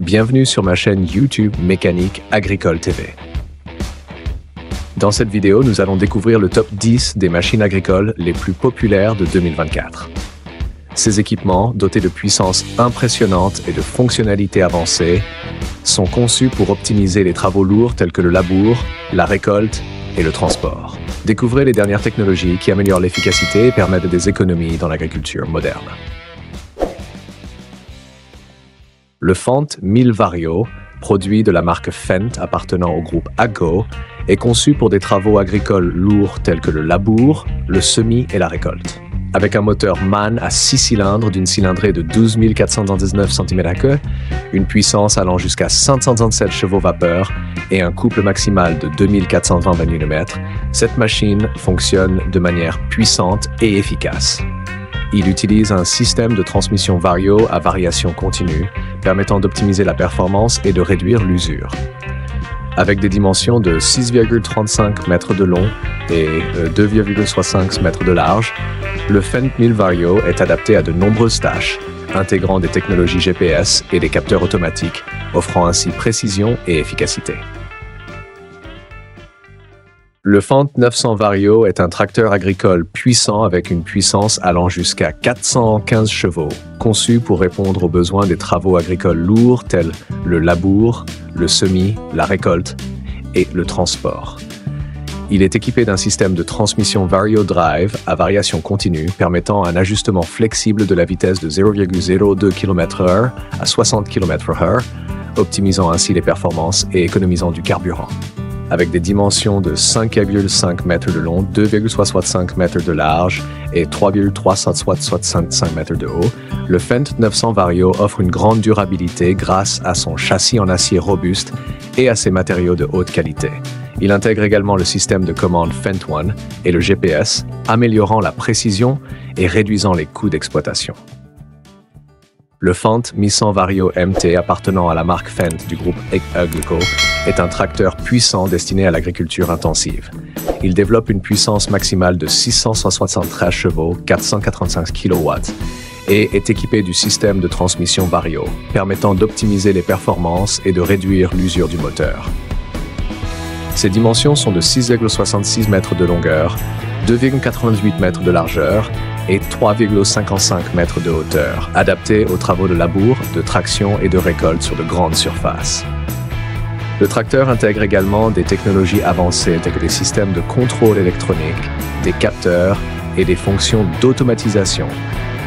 Bienvenue sur ma chaîne YouTube Mécanique Agricole TV. Dans cette vidéo, nous allons découvrir le top 10 des machines agricoles les plus populaires de 2024. Ces équipements, dotés de puissance impressionnante et de fonctionnalités avancées, sont conçus pour optimiser les travaux lourds tels que le labour, la récolte et le transport. Découvrez les dernières technologies qui améliorent l'efficacité et permettent des économies dans l'agriculture moderne. Le Fendt 1000 Vario, produit de la marque Fendt appartenant au groupe AGCO, est conçu pour des travaux agricoles lourds tels que le labour, le semis et la récolte. Avec un moteur MAN à 6 cylindres d'une cylindrée de 12 419 cm3, une puissance allant jusqu'à 537 chevaux vapeur et un couple maximal de 2420 Nm, cette machine fonctionne de manière puissante et efficace. Il utilise un système de transmission Vario à variation continue, permettant d'optimiser la performance et de réduire l'usure. Avec des dimensions de 6,35 mètres de long et 2,65 mètres de large, le Fendt 1000 Vario est adapté à de nombreuses tâches, intégrant des technologies GPS et des capteurs automatiques, offrant ainsi précision et efficacité. Le Fendt 900 Vario est un tracteur agricole puissant avec une puissance allant jusqu'à 415 chevaux, conçu pour répondre aux besoins des travaux agricoles lourds tels le labour, le semis, la récolte et le transport. Il est équipé d'un système de transmission Vario Drive à variation continue permettant un ajustement flexible de la vitesse de 0,02 km/h à 60 km/h, optimisant ainsi les performances et économisant du carburant. Avec des dimensions de 5,5 mètres de long, 2,65 mètres de large et 3,365 mètres de haut, le Fendt 900 Vario offre une grande durabilité grâce à son châssis en acier robuste et à ses matériaux de haute qualité. Il intègre également le système de commande Fendt One et le GPS, améliorant la précision et réduisant les coûts d'exploitation. Le Fendt 1100 Vario MT appartenant à la marque Fendt du groupe AGCO est un tracteur puissant destiné à l'agriculture intensive. Il développe une puissance maximale de 673 chevaux, 485 kW et est équipé du système de transmission Vario, permettant d'optimiser les performances et de réduire l'usure du moteur. Ses dimensions sont de 6,66 mètres de longueur, 2,88 mètres de largeur et 3,55 mètres de hauteur, adaptés aux travaux de labour, de traction et de récolte sur de grandes surfaces. Le tracteur intègre également des technologies avancées telles que des systèmes de contrôle électronique, des capteurs et des fonctions d'automatisation,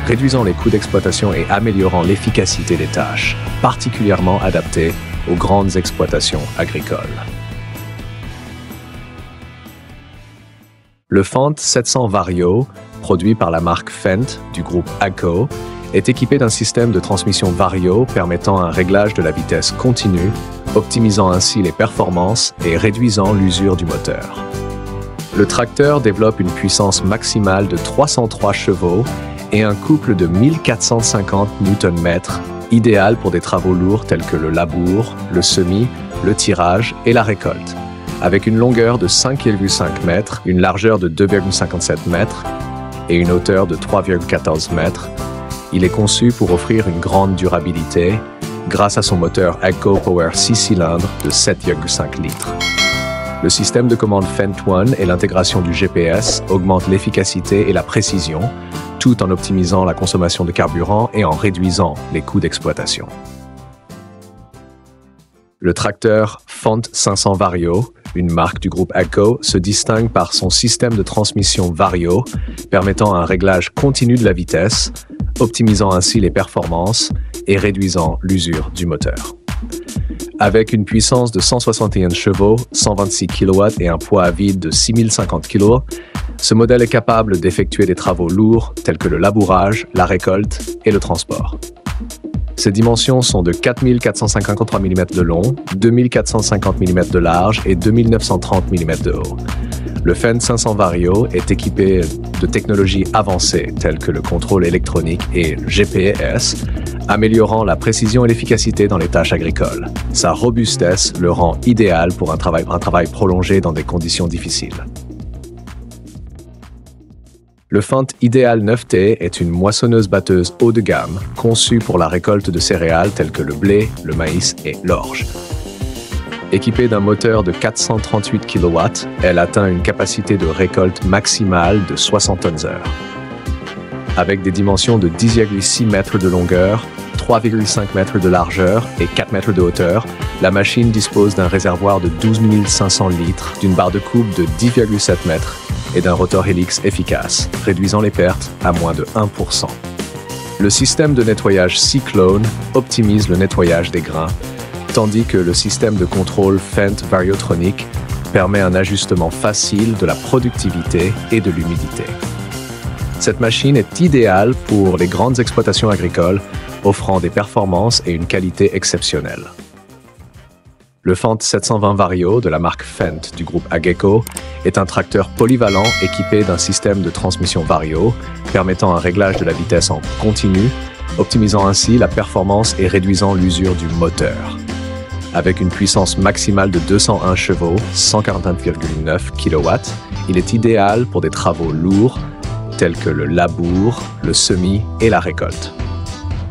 réduisant les coûts d'exploitation et améliorant l'efficacité des tâches, particulièrement adaptées aux grandes exploitations agricoles. Le Fendt 700 Vario, produit par la marque Fendt du groupe AGCO, est équipé d'un système de transmission Vario permettant un réglage de la vitesse continue, optimisant ainsi les performances et réduisant l'usure du moteur. Le tracteur développe une puissance maximale de 303 chevaux et un couple de 1450 Nm, idéal pour des travaux lourds tels que le labour, le semis, le tirage et la récolte. Avec une longueur de 5,5 mètres, une largeur de 2,57 mètres et une hauteur de 3,14 mètres, il est conçu pour offrir une grande durabilité grâce à son moteur AGCO Power 6 cylindres de 7,5 litres. Le système de commande Fendt One et l'intégration du GPS augmentent l'efficacité et la précision, tout en optimisant la consommation de carburant et en réduisant les coûts d'exploitation. Le tracteur Fendt 500 Vario, une marque du groupe AGCO, se distingue par son système de transmission Vario, permettant un réglage continu de la vitesse, optimisant ainsi les performances et réduisant l'usure du moteur. Avec une puissance de 161 chevaux, 126 kW et un poids à vide de 6050 kg, ce modèle est capable d'effectuer des travaux lourds tels que le labourage, la récolte et le transport. Ses dimensions sont de 4453 mm de long, 2450 mm de large et 2930 mm de haut. Le Fendt 500 Vario est équipé de technologies avancées telles que le contrôle électronique et le GPS, améliorant la précision et l'efficacité dans les tâches agricoles. Sa robustesse le rend idéal pour un travail prolongé dans des conditions difficiles. Le Fendt Ideal 9T est une moissonneuse-batteuse haut de gamme conçue pour la récolte de céréales telles que le blé, le maïs et l'orge. Équipée d'un moteur de 438 kW, elle atteint une capacité de récolte maximale de 60 tonnes-heure. Avec des dimensions de 10,6 mètres de longueur, 3,5 mètres de largeur et 4 mètres de hauteur, la machine dispose d'un réservoir de 12 500 litres, d'une barre de coupe de 10,7 mètres et d'un rotor Helix efficace, réduisant les pertes à moins de 1%. Le système de nettoyage Cyclone optimise le nettoyage des grains, tandis que le système de contrôle Fendt Variotronic permet un ajustement facile de la productivité et de l'humidité. Cette machine est idéale pour les grandes exploitations agricoles, offrant des performances et une qualité exceptionnelle. Le Fendt 720 Vario de la marque Fendt du groupe AGECO est un tracteur polyvalent équipé d'un système de transmission Vario permettant un réglage de la vitesse en continu, optimisant ainsi la performance et réduisant l'usure du moteur. Avec une puissance maximale de 201 chevaux, 141,9 kW, il est idéal pour des travaux lourds tels que le labour, le semis et la récolte.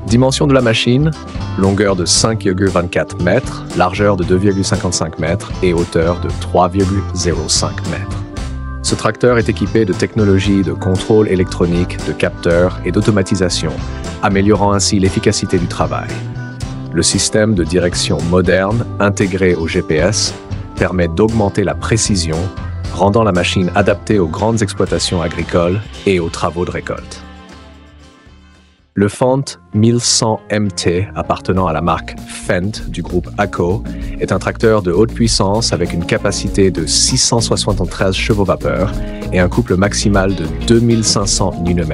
Dimension de la machine, longueur de 5,24 mètres, largeur de 2,55 mètres et hauteur de 3,05 mètres. Ce tracteur est équipé de technologies de contrôle électronique, de capteurs et d'automatisation, améliorant ainsi l'efficacité du travail. Le système de direction moderne, intégré au GPS, permet d'augmenter la précision, rendant la machine adaptée aux grandes exploitations agricoles et aux travaux de récolte. Le Fendt 1100 MT, appartenant à la marque Fendt du groupe AGECO, est un tracteur de haute puissance avec une capacité de 673 chevaux-vapeur et un couple maximal de 2500 Nm,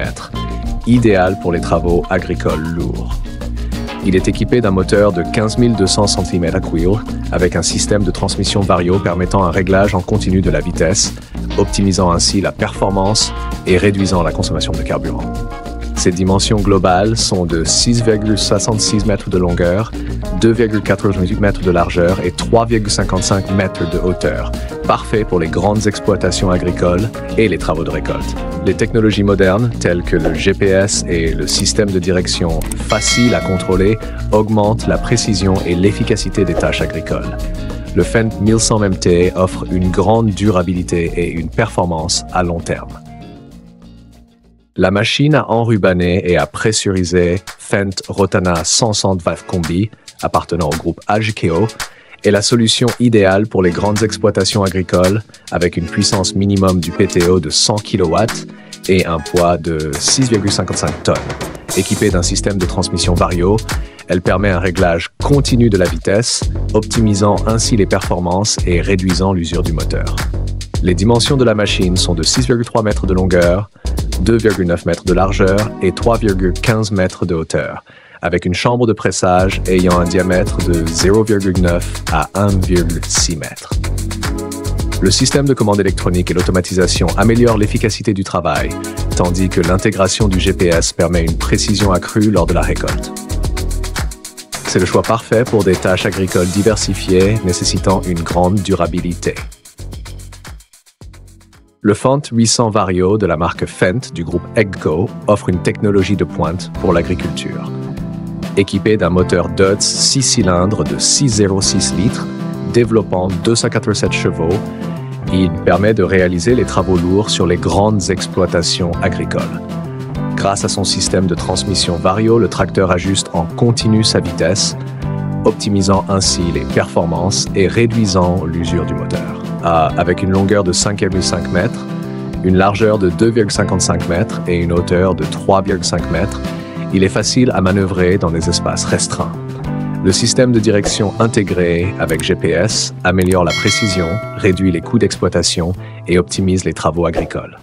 idéal pour les travaux agricoles lourds. Il est équipé d'un moteur de 15 200 cm3 avec un système de transmission Vario permettant un réglage en continu de la vitesse, optimisant ainsi la performance et réduisant la consommation de carburant. Ses dimensions globales sont de 6,66 mètres de longueur, 2,88 mètres de largeur et 3,55 mètres de hauteur, parfait pour les grandes exploitations agricoles et les travaux de récolte. Les technologies modernes, telles que le GPS et le système de direction facile à contrôler, augmentent la précision et l'efficacité des tâches agricoles. Le Fendt 1100 MT offre une grande durabilité et une performance à long terme. La machine à enrubanner et à pressurisé Fendt Rotana 160 Valve Combi, appartenant au groupe AGECO, est la solution idéale pour les grandes exploitations agricoles avec une puissance minimum du PTO de 100 kW et un poids de 6,55 tonnes. Équipée d'un système de transmission Vario, elle permet un réglage continu de la vitesse, optimisant ainsi les performances et réduisant l'usure du moteur. Les dimensions de la machine sont de 6,3 mètres de longueur, 2,9 mètres de largeur et 3,15 mètres de hauteur, avec une chambre de pressage ayant un diamètre de 0,9 à 1,6 mètres. Le système de commande électronique et l'automatisation améliorent l'efficacité du travail, tandis que l'intégration du GPS permet une précision accrue lors de la récolte. C'est le choix parfait pour des tâches agricoles diversifiées nécessitant une grande durabilité. Le Fendt 800 Vario de la marque Fendt du groupe AGECO offre une technologie de pointe pour l'agriculture. Équipé d'un moteur DOTS 6 cylindres de 6,06 litres, développant 287 chevaux, il permet de réaliser les travaux lourds sur les grandes exploitations agricoles. Grâce à son système de transmission Vario, le tracteur ajuste en continu sa vitesse, optimisant ainsi les performances et réduisant l'usure du moteur. Avec une longueur de 5,5 mètres, une largeur de 2,55 mètres et une hauteur de 3,5 mètres, il est facile à manœuvrer dans des espaces restreints. Le système de direction intégré avec GPS améliore la précision, réduit les coûts d'exploitation et optimise les travaux agricoles.